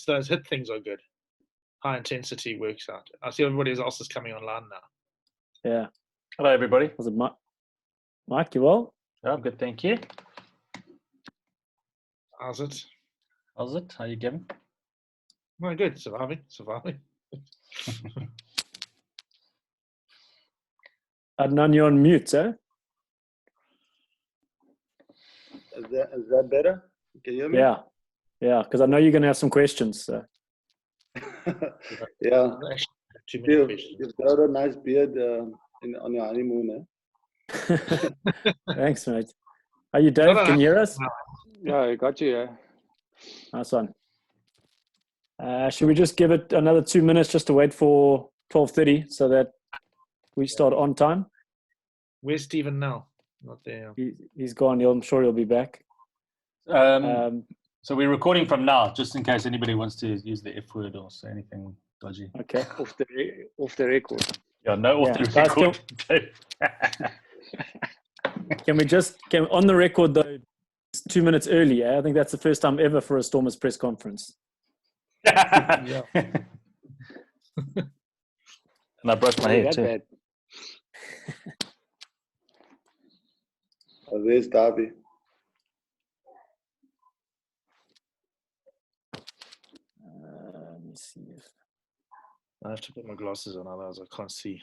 those hit things are good. High intensity works out. I see everybody else is coming online now. Yeah. Hello, everybody. Was it Mike? You well? Oh, good, thank you. How's it? How's it? How you getting? No, good. Surviving. Adnan, you're on mute, sir. Is that better? Can you hear me? Yeah, because I know you're going to have some questions. So. Yeah. Too many questions. You've got a nice beard on your honeymoon, eh? Thanks, mate. Are you Dave? Can you hear us? Yeah, I got you. Yeah. Nice one. Should we just give it another 2 minutes just to wait for 12:30 so that we start on time? Where's Stephen now? Not there. He's gone. I'm sure he'll be back. So we're recording from now, just in case anybody wants to use the F word or say anything dodgy. Okay. Off the record. Yeah, no, off the Guys, record. Can on the record though, it's 2 minutes early. I think that's the first time ever for a Stormers press conference. Yeah. And I brushed my hair too. Bad. Where's Dawie? Let me see if I have to put my glasses on, otherwise I can't see.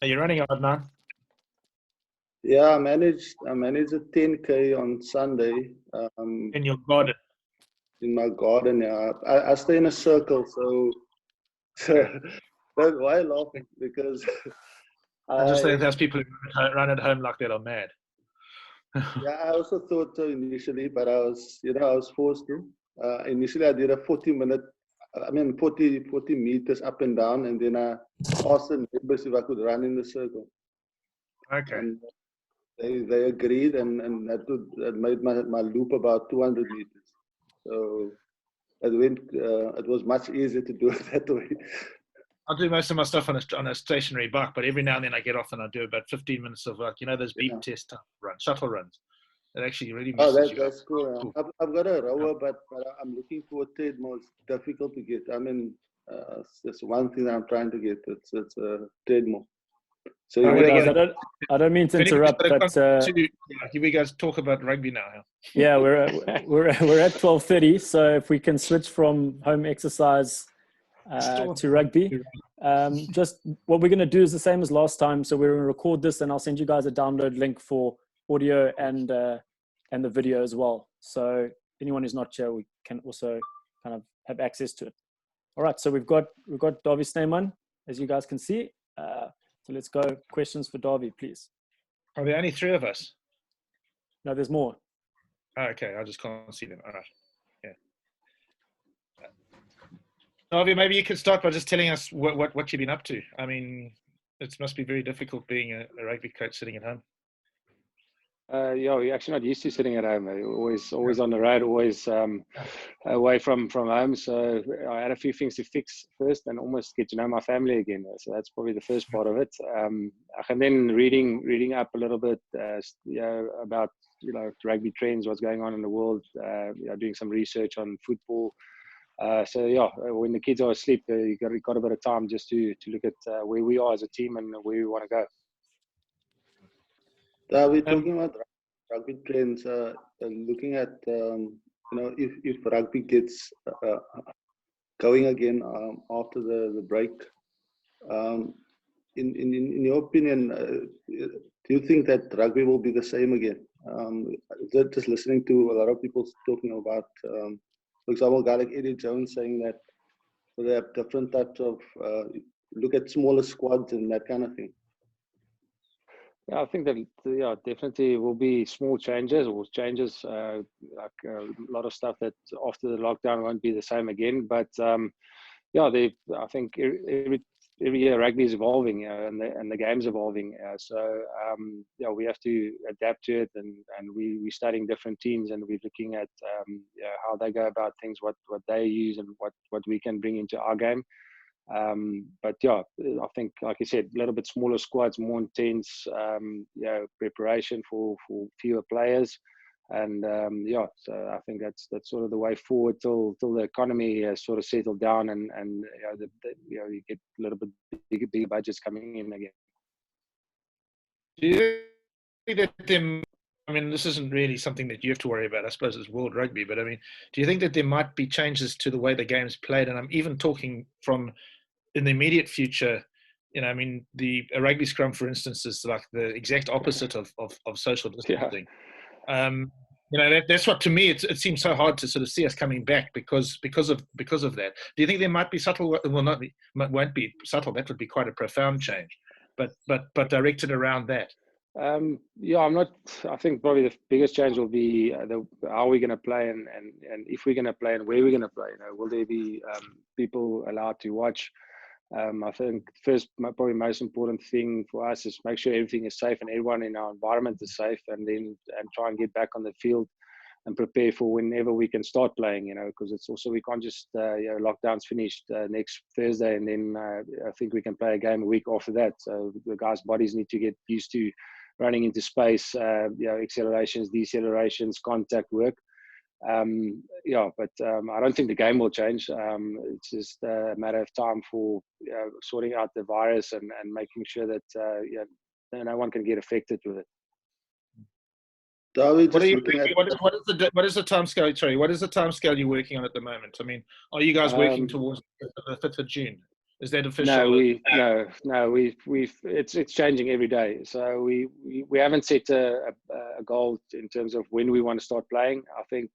Are you running out now? Yeah, I managed a 10K on Sunday. In your garden? In my garden, yeah. I stay in a circle, so that's why I'm laughing, because I just think there's people who run at home like that are mad. Yeah, I also thought so initially, but I was forced to. Initially, I did a 40 meters up and down, and then I asked the neighbors if I could run in the circle. Okay. And they agreed, and that made my loop about 200 meters. So it was much easier to do it that way. I do most of my stuff on a stationary bike, but every now and then I get off and I do about 15 minutes of those beep test runs, shuttle runs. That actually really messes you that's up. cool. I've got a rower, but I'm looking for a treadmill. It's difficult to get. I mean, that's one thing I'm trying to get. It's a treadmill. So guys, I don't mean to interrupt, but can we guys talk about rugby now? Yeah, we're at 12:30. So if we can switch from home exercise to rugby, just what we're going to do is the same as last time. So we're going to record this, and I'll send you guys a download link for audio and the video as well. So anyone who's not here, we can also kind of have access to it. All right. So we've got Dawie Snyman, as you guys can see. So let's go. Questions for Dawie, please. Are there only 3 of us? No, there's more. Oh, okay, I just can't see them. All right. Yeah. Dawie, maybe you could start by just telling us what you've been up to. I mean, it must be very difficult being a rugby coach sitting at home. Yeah, we're actually not used to sitting at home. Always on the road, always away from home. So I had a few things to fix first, and almost get to know my family again. So that's probably the first part of it. And then reading up a little bit, about rugby trends, what's going on in the world. Doing some research on football. So yeah, when the kids are asleep, you got a bit of time just to look at where we are as a team and where we want to go. We're talking about rugby trends, looking at if rugby gets going again after the break. In your opinion, do you think that rugby will be the same again? Just listening to a lot of people talking about, for example, a guy like Eddie Jones saying that they have different types of look at smaller squads and that kind of thing. Yeah, I think that definitely will be small changes or changes, like a lot of stuff that after the lockdown won't be the same again. But I think every year rugby is evolving, and the game's evolving. So we have to adapt to it, and we're studying different teams, and we're looking at how they go about things, what they use, and what we can bring into our game. But yeah, I think, like you said, a little bit smaller squads, more intense, preparation for fewer players. And yeah, so I think that's sort of the way forward till the economy has sort of settled down, and you get a little bit bigger budgets coming in again. Do you think that them? I mean, this isn't really something that you have to worry about. I suppose it's World Rugby, but I mean, do you think that there might be changes to the way the game's played? And I'm even talking from in the immediate future. I mean, a rugby scrum, for instance, is like the exact opposite of social distancing. Yeah. That's what, to me, it seems so hard to sort of see us coming back because of that. Do you think there might be subtle? Well, won't be subtle. That would be quite a profound change, but directed around that. Yeah, I think probably the biggest change will be how we're going to play and if we're going to play and where we're going to play. Will there be people allowed to watch? I think first, probably most important thing for us is make sure everything is safe and everyone in our environment is safe, and try and get back on the field and prepare for whenever we can start playing, because it's also, we can't just, lockdown's finished next Thursday and then I think we can play a game a week after that. So the guys' bodies need to get used to running into space, accelerations, decelerations, contact work. But I don't think the game will change. It's just a matter of time for sorting out the virus and making sure that no one can get affected with it. Dawie, what is the timescale? Sorry, what is the timescale you're working on at the moment? I mean, are you guys working towards the 5th of June? Is that official? No, it's changing every day. So we haven't set a goal in terms of when we want to start playing. I think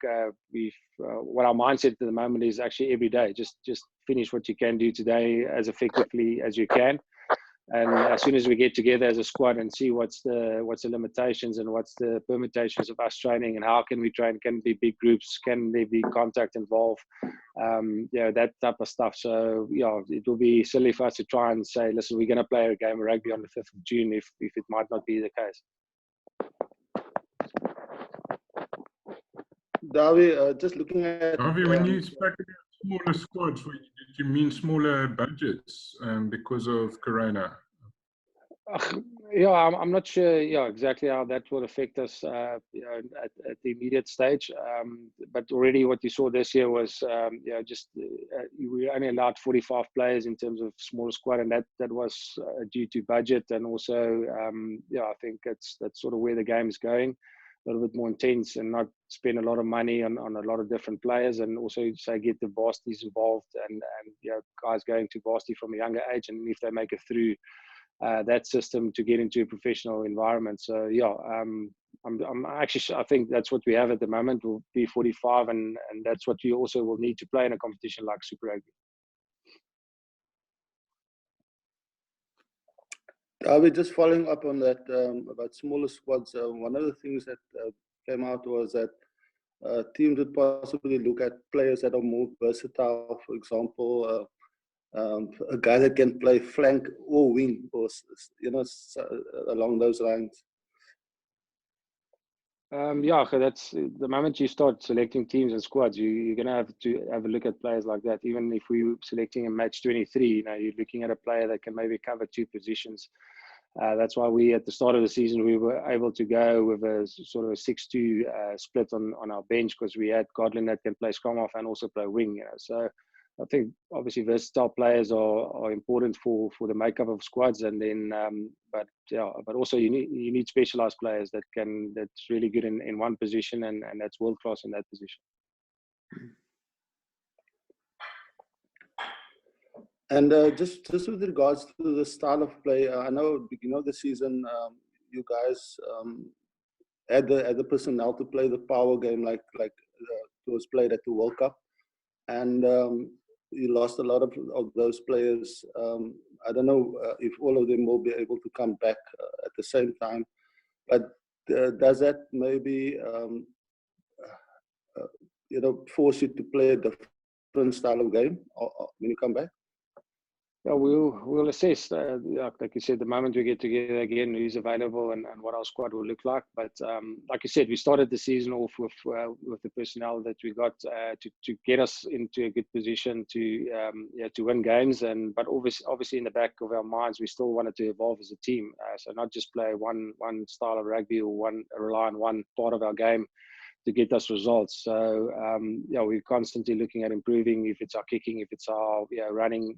what our mindset at the moment is actually every day. Just finish what you can do today as effectively as you can. And as soon as we get together as a squad and see what's the limitations and what's the permutations of us training and how can we train, can it be big groups, can there be contact involved, that type of stuff. So it will be silly for us to try and say, listen, we're going to play a game of rugby on the 5th of June if it might not be the case. Dawie, just looking at Dawie, when you spoke about smaller squads, did you mean smaller budgets because of Corona? I'm not sure exactly how that will affect us at the immediate stage, but already what you saw this year was we only allowed 45 players in terms of smaller squad, and that was due to budget, and also I think that's sort of where the game is going, a little bit more intense and not spend a lot of money on a lot of different players, and also get the varsities involved and guys going to varsity from a younger age, and if they make it through that system to get into a professional environment. So I'm actually, I think that's what we have at the moment will be 45, and that's what you also will need to play in a competition like Super Rugby. Dawie, just following up on that about smaller squads, one of the things that came out was that teams would possibly look at players that are more versatile. For example, a guy that can play flank or wing, or along those lines. That's the moment you start selecting teams and squads, you're going to have to have a look at players like that. Even if we're selecting a match 23, you're looking at a player that can maybe cover 2 positions. That's why we, at the start of the season, we were able to go with a sort of a 6-2 split on our bench, because we had Godlin that can play scrum half and also play wing. So I think obviously versatile players are important for the makeup of squads, and then but also you need specialized players that's really good in one position and that's world class in that position. And just with regards to the style of play, I know at the beginning of the season you guys had the personnel to play the power game like it was played at the World Cup, and you lost a lot of those players. I don't know if all of them will be able to come back at the same time, but does that maybe force you to play a different style of game when you come back? Yeah, we'll assess, like you said, the moment we get together again, who's available and what our squad will look like. But like you said, we started the season off with the personnel that we got to get us into a good position to win games. But obviously in the back of our minds, we still wanted to evolve as a team. So not just play one style of rugby or rely on one part of our game to get us results. So yeah, we're constantly looking at improving. If it's our kicking, if it's our running,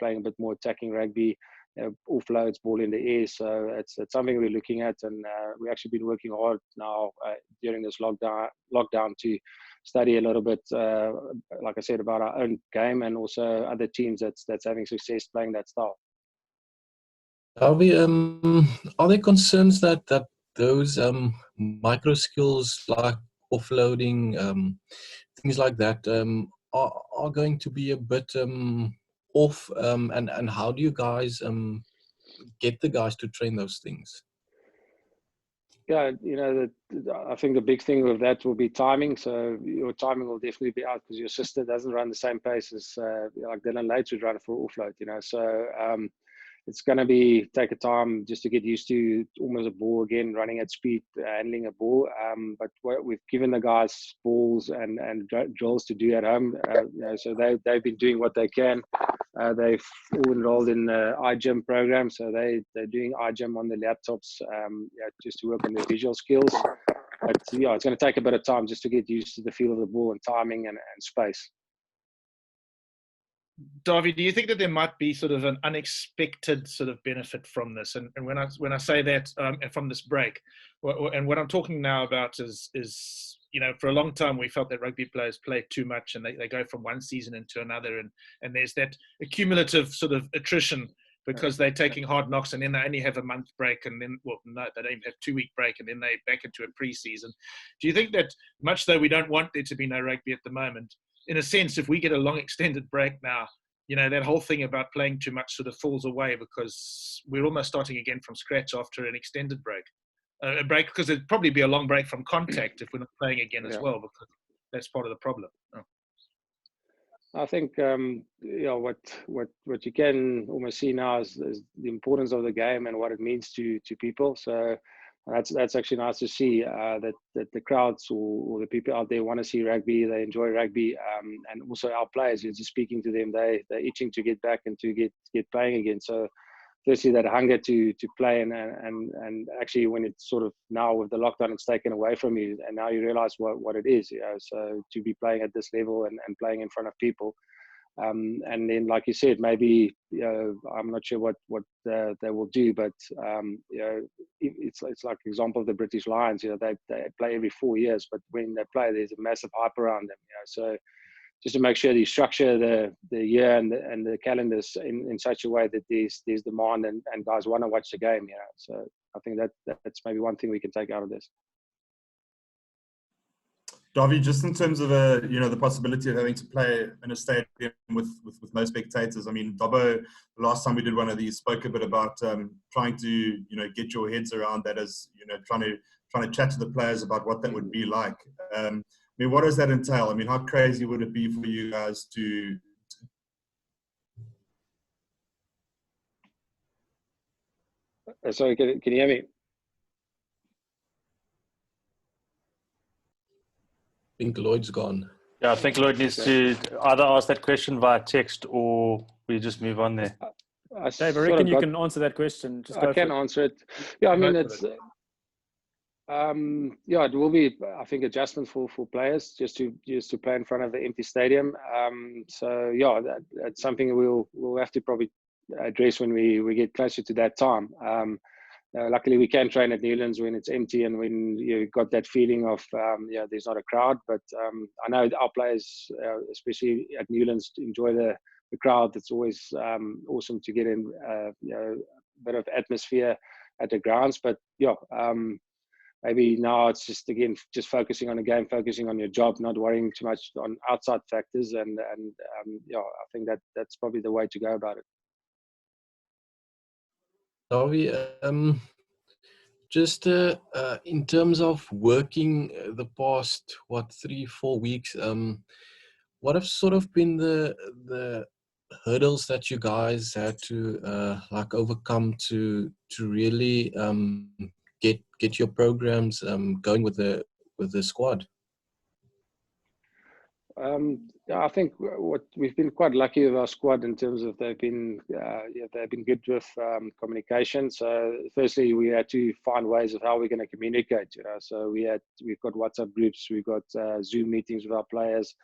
playing a bit more attacking rugby, offloads, ball in the air. So it's something we're looking at, and we've actually been working hard now during this lockdown to study a little bit, like I said, about our own game and also other teams that's having success playing that style. Are there concerns that those micro skills like offloading, things like that, are going to be a bit off? And how do you guys get the guys to train those things? Yeah, I think the big thing with that will be timing. So your timing will definitely be out because your sister doesn't run the same pace as like Dylan Lates would run for offload. So it's going to take a time just to get used to almost a ball again, running at speed, handling a ball. But we've given the guys balls and drills to do at home. So they've been doing what they can. They've all enrolled in the iGym program, so they're doing iGym on the laptops just to work on their visual skills. But yeah, it's going to take a bit of time just to get used to the feel of the ball and timing and space. Dawie, do you think that there might be sort of an unexpected sort of benefit from this? And when I say that from this break, and what I'm talking now about is for a long time we felt that rugby players play too much and they go from one season into another, and there's that accumulative sort of attrition because they're taking hard knocks and then they only have a month break and then, well, no, they don't even have 2-week break and then they back into a pre-season. Do you think that much though we don't want there to be no rugby at the moment, in a sense, if we get a long extended break now, that whole thing about playing too much sort of falls away because we're almost starting again from scratch after an extended break. A break, because it'd probably be a long break from contact if we're not playing again as well, because that's part of the problem. I think what you can almost see now is the importance of the game and what it means to people. So that's actually nice to see that the crowds or the people out there want to see rugby, they enjoy rugby, and also our players. You're just speaking to them, they're itching to get back and to get playing again. So firstly, that hunger to play and actually when it's sort of now with the lockdown, it's taken away from you, and now you realize what it is. So to be playing at this level and playing in front of people. And then, like you said, maybe I'm not sure what they will do, but it's like the example of the British Lions. They play every 4 years, but when they play, there's a massive hype around them. So just to make sure you structure the year and the calendars in such a way that there's demand and guys want to watch the game. So I think that's maybe one thing we can take out of this. Dawie, just in terms of the possibility of having to play in a stadium with no spectators. I mean, Dobbo, the last time we did one of these, spoke a bit about trying to get your heads around that, as trying to chat to the players about what that would be like. I mean, what does that entail? I mean, how crazy would it be for you guys to? Sorry, can you hear me? I think Lloyd's gone. Yeah, I think Lloyd needs to either ask that question via text or we just move on there. Dave, I reckon you can answer that question. I can answer it. Yeah, I mean, it's it will be, I think, adjustment for players just to play in front of the empty stadium. So yeah, that's something we'll have to probably address when we get closer to that time. Luckily, we can train at Newlands when it's empty and when you've got that feeling of there's not a crowd. But I know our players, especially at Newlands, enjoy the crowd. It's always awesome to get in a bit of atmosphere at the grounds. But maybe now it's just focusing on the game, focusing on your job, not worrying too much on outside factors. And I think that's probably the way to go about it. Dawie, just in terms of working the past 3-4 weeks, what have sort of been the hurdles that you guys had to like overcome to really get your programs going with the squad? Yeah, I think what we've been quite lucky with our squad in terms of they've been good with communication. So firstly, we had to find ways of how we're going to communicate. So we've got WhatsApp groups, we've got Zoom meetings with our players.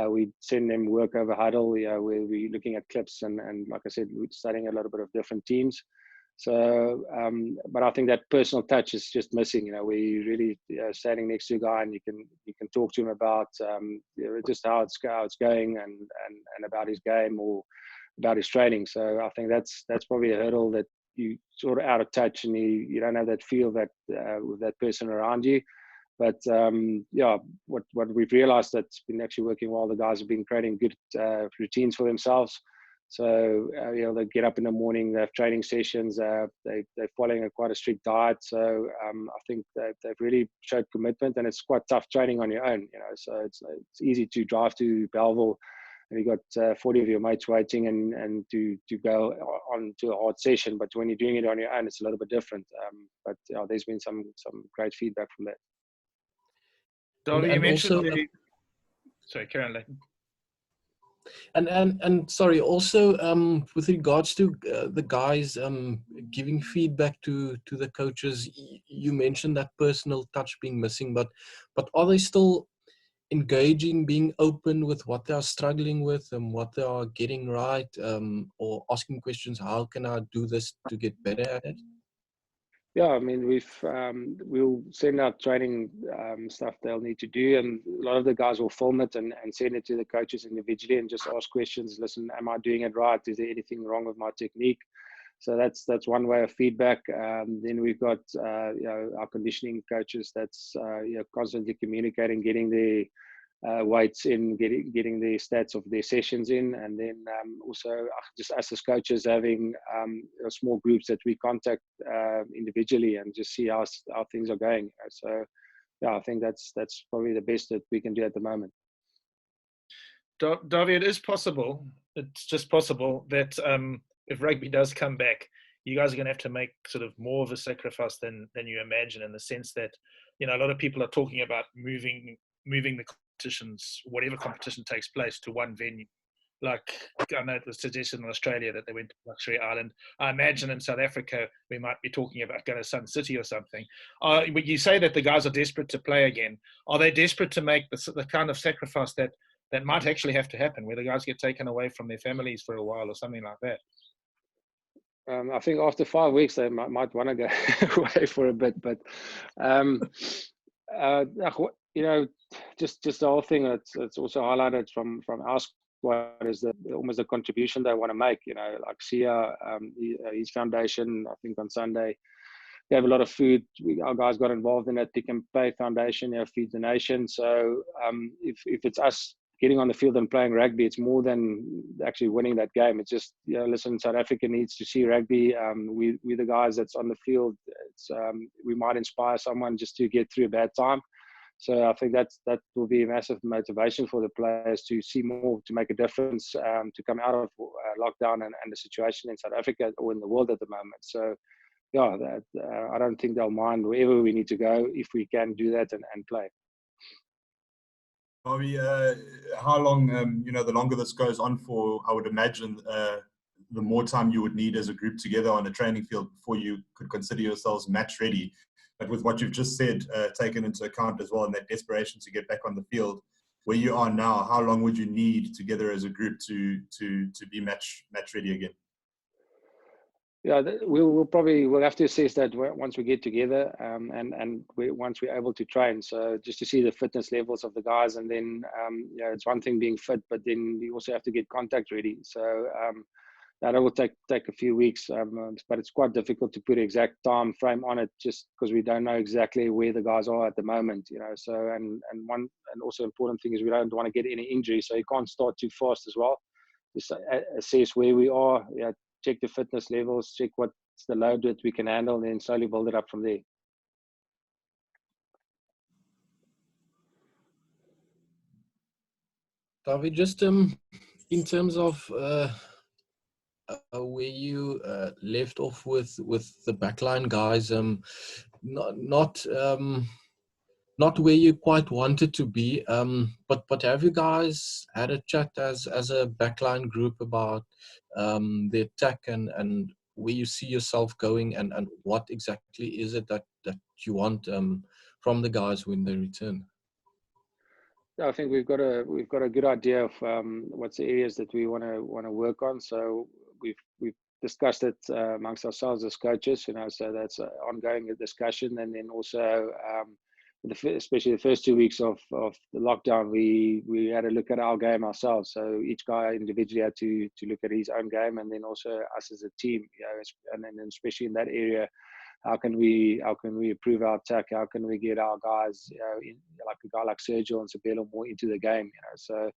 We send them work over huddle, where we're looking at clips and like I said, we're studying a little bit of different teams. So, but I think that personal touch is just missing. We really standing next to a guy and you can talk to him about just how it's going and about his game or about his training. So I think that's probably a hurdle that you sort of out of touch and you don't have that feel that with that person around you. But yeah, what we've realized that's been actually working well. The guys have been creating good routines for themselves. So they get up in the morning, they have training sessions, they're following quite a strict diet. So I think they've really showed commitment, and it's quite tough training on your own. So it's easy to drive to Belleville and you've got 40 of your mates waiting and to go on to a hard session. But when you're doing it on your own, it's a little bit different. But there's been some great feedback from that. Dawie, you mentioned also, sorry, Karen Layton. And sorry, also with regards to the guys giving feedback to the coaches, you mentioned that personal touch being missing, but are they still engaging, being open with what they are struggling with and what they are getting right, or asking questions, how can I do this to get better at it? Yeah, I mean, we'll send out training stuff they'll need to do, and a lot of the guys will film it and send it to the coaches individually and just ask questions. Listen, am I doing it right? Is there anything wrong with my technique? So that's one way of feedback. Then we've got our conditioning coaches that's constantly communicating, getting the weights in, getting the stats of their sessions in, and then also just us as coaches having small groups that we contact individually and just see how things are going. So yeah, I think that's probably the best that we can do at the moment. Dawie, it is possible. It's just possible that if rugby does come back, you guys are going to have to make sort of more of a sacrifice than you imagine, in the sense that a lot of people are talking about moving the competitions, whatever competition takes place, to one venue. Like, I know it was suggested in Australia that they went to Luxury Island. I imagine in South Africa we might be talking about going to Sun City or something. You say that the guys are desperate to play again. Are they desperate to make the kind of sacrifice that might actually have to happen, where the guys get taken away from their families for a while or something like that? I think after 5 weeks they might want to go away for a bit, but just the whole thing. It's also highlighted from our squad is almost the contribution they want to make. Like Sia, his foundation, I think on Sunday they have a lot of food. Our guys got involved in that Pick and Pay Foundation, Feed the Nation. So if it's us getting on the field and playing rugby, it's more than actually winning that game. It's just, listen, South Africa needs to see rugby. We the guys that's on the field. We might inspire someone just to get through a bad time. So I think that will be a massive motivation for the players to see more, to make a difference, to come out of lockdown and the situation in South Africa or in the world at the moment. So yeah, I don't think they'll mind wherever we need to go if we can do that and play. Bobby, how long, the longer this goes on for, I would imagine the more time you would need as a group together on a training field before you could consider yourselves match ready. But with what you've just said, taken into account as well, and that desperation to get back on the field, where you are now, how long would you need together as a group to be match ready again? Yeah, we'll have to assess that once we get together, and once we're able to train. So just to see the fitness levels of the guys, and then it's one thing being fit, but then you also have to get contact ready. So that will take a few weeks, but it's quite difficult to put an exact time frame on it, just because we don't know exactly where the guys are at the moment. So and also important thing is we don't want to get any injury, so you can't start too fast as well. Just assess where we are. Check the fitness levels, check what's the load that we can handle, and then slowly build it up from there. Dawie, just in terms of where you left off with the backline guys, not where you quite wanted to be, but have you guys had a chat as a backline group about the attack and where you see yourself going, and what exactly is it that you want from the guys when they return? I think we've got a good idea of what's the areas that we want to work on. So we've discussed it amongst ourselves as coaches, so that's an ongoing discussion. And then also, especially the first 2 weeks of the lockdown, we had a look at our game ourselves. So each guy individually had to look at his own game, and then also us as a team, and then especially in that area, how can we improve our attack? How can we get our guys, like a guy like Sergio and Sabelo, more into the game? So,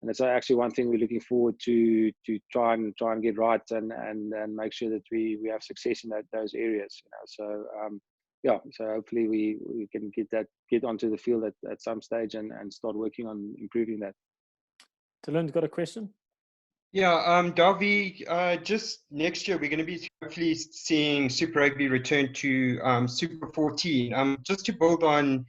and it's actually one thing we're looking forward to try and get right and make sure that we have success in those areas. So so hopefully we can get onto the field at some stage and start working on improving that. Dylan's got a question. Yeah, Dawie, just next year we're going to be hopefully seeing Super Rugby return to Super 14. Just to build on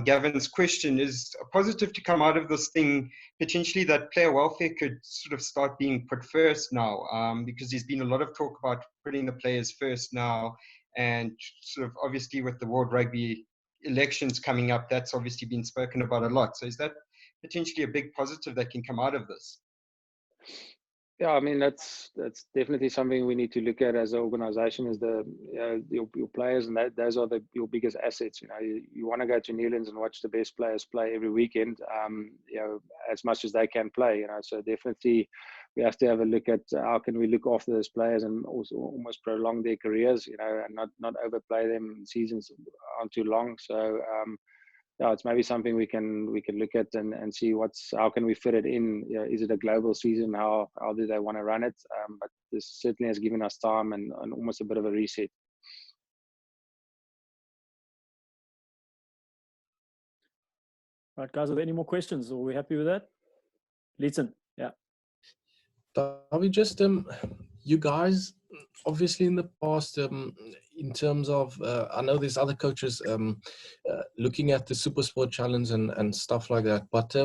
Gavin's question, is a positive to come out of this thing potentially that player welfare could sort of start being put first now, because there's been a lot of talk about putting the players first now, and sort of obviously with the World Rugby elections coming up, that's obviously been spoken about a lot. So is that potentially a big positive that can come out of this? Yeah, I mean that's definitely something we need to look at as an organization. Is your players, and those are your biggest assets. You want to go to Newlands and watch the best players play every weekend. As much as they can play. So definitely we have to have a look at how can we look after those players and also almost prolong their careers. And not overplay them. Seasons aren't too long, so. It's maybe something we can look at and see how can we fit it in. Is it a global season? How do they want to run it? But this certainly has given us time and almost a bit of a reset. Right, guys, are there any more questions? Are we happy with that? Leeton, yeah. Dawie, just you guys, obviously in the past, in terms of, I know there's other coaches looking at the Super Sport Challenge and stuff like that, but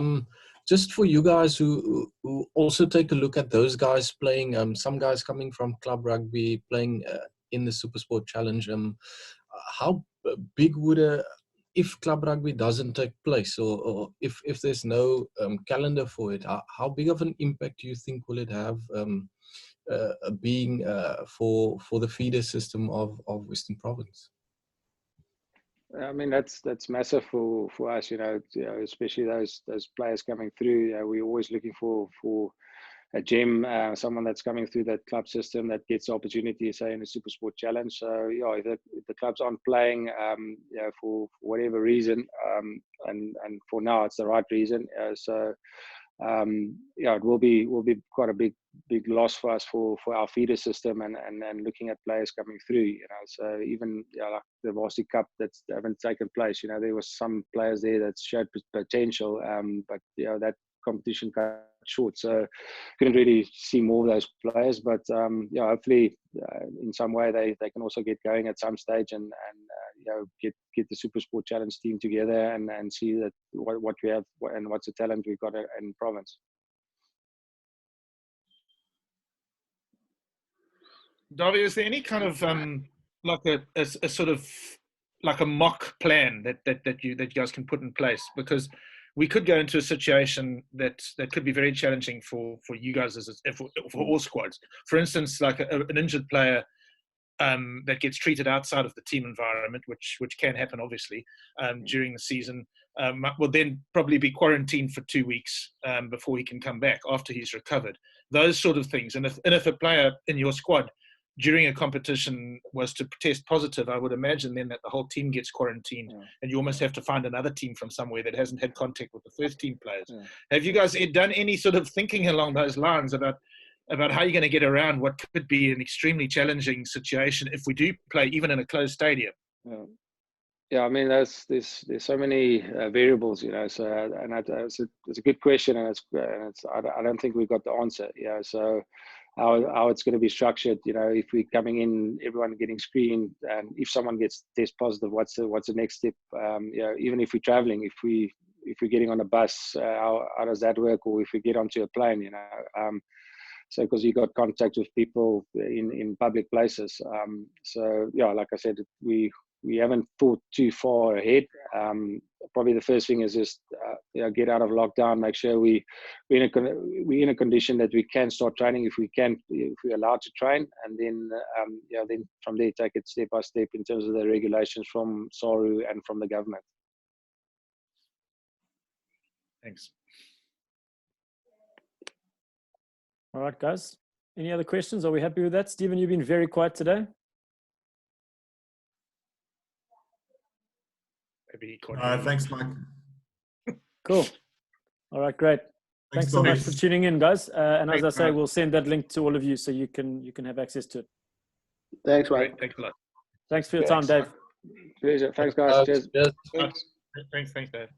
just for you guys who also take a look at those guys playing, some guys coming from club rugby playing in the Super Sport Challenge, how big would if club rugby doesn't take place, or if there's no calendar for it, how big of an impact do you think will it have being for the feeder system of Western Province? I mean that's massive for us, especially those players coming through. We're always looking for a gem, someone that's coming through that club system that gets the opportunity, say, in a Super Sport Challenge. So if the clubs aren't playing, for whatever reason, and for now it's the right reason. It will be quite a big loss for us for our feeder system and looking at players coming through. So even like the Varsity Cup that haven't taken place. There was some players there that showed potential, but that competition cut short, so couldn't really see more of those players. But hopefully in some way they can also get going at some stage and get the Super Sport Challenge team together and see that what we have and what's the talent we've got in province. Dawie, is there any kind of like a sort of like a mock plan that you guys can put in place? Because we could go into a situation that could be very challenging for you guys for all squads. For instance, like an injured player that gets treated outside of the team environment, which can happen obviously during the season, will then probably be quarantined for 2 weeks before he can come back after he's recovered. Those sort of things. And if a player in your squad during a competition was to test positive, I would imagine then that the whole team gets quarantined, and you almost have to find another team from somewhere that hasn't had contact with the first team players. Have you guys done any sort of thinking along those lines about how you're going to get around what could be an extremely challenging situation if we do play even in a closed stadium? Yeah, I mean, there's so many variables, you know. So, and it's a good question, and I don't think we've got the answer. Yeah, so how it's going to be structured, you know, if we're coming in, everyone getting screened, and if someone gets test positive, what's the next step? You know, even if we're traveling, if we're getting on a bus, how does that work? Or if we get onto a plane, you know. So because you got contact with people in public places. So yeah, like I said, we haven't thought too far ahead. Probably the first thing is just you know, get out of lockdown, make sure we're in a condition that we can start training if we're allowed to train, and then yeah, then from there take it step by step in terms of the regulations from SARU and from the government. Thanks. All right, guys. Any other questions? Are we happy with that? Stephen, you've been very quiet today. Maybe he can't Thanks, Mike. Cool. All right, great. Thanks so much for tuning in, guys. And as I say, we'll send that link to all of you so you can have access to it. Thanks, Mike. Thanks a lot. Thanks for your time, Dave. Pleasure. Thanks, guys. Cheers. Cheers. Thanks, Dave.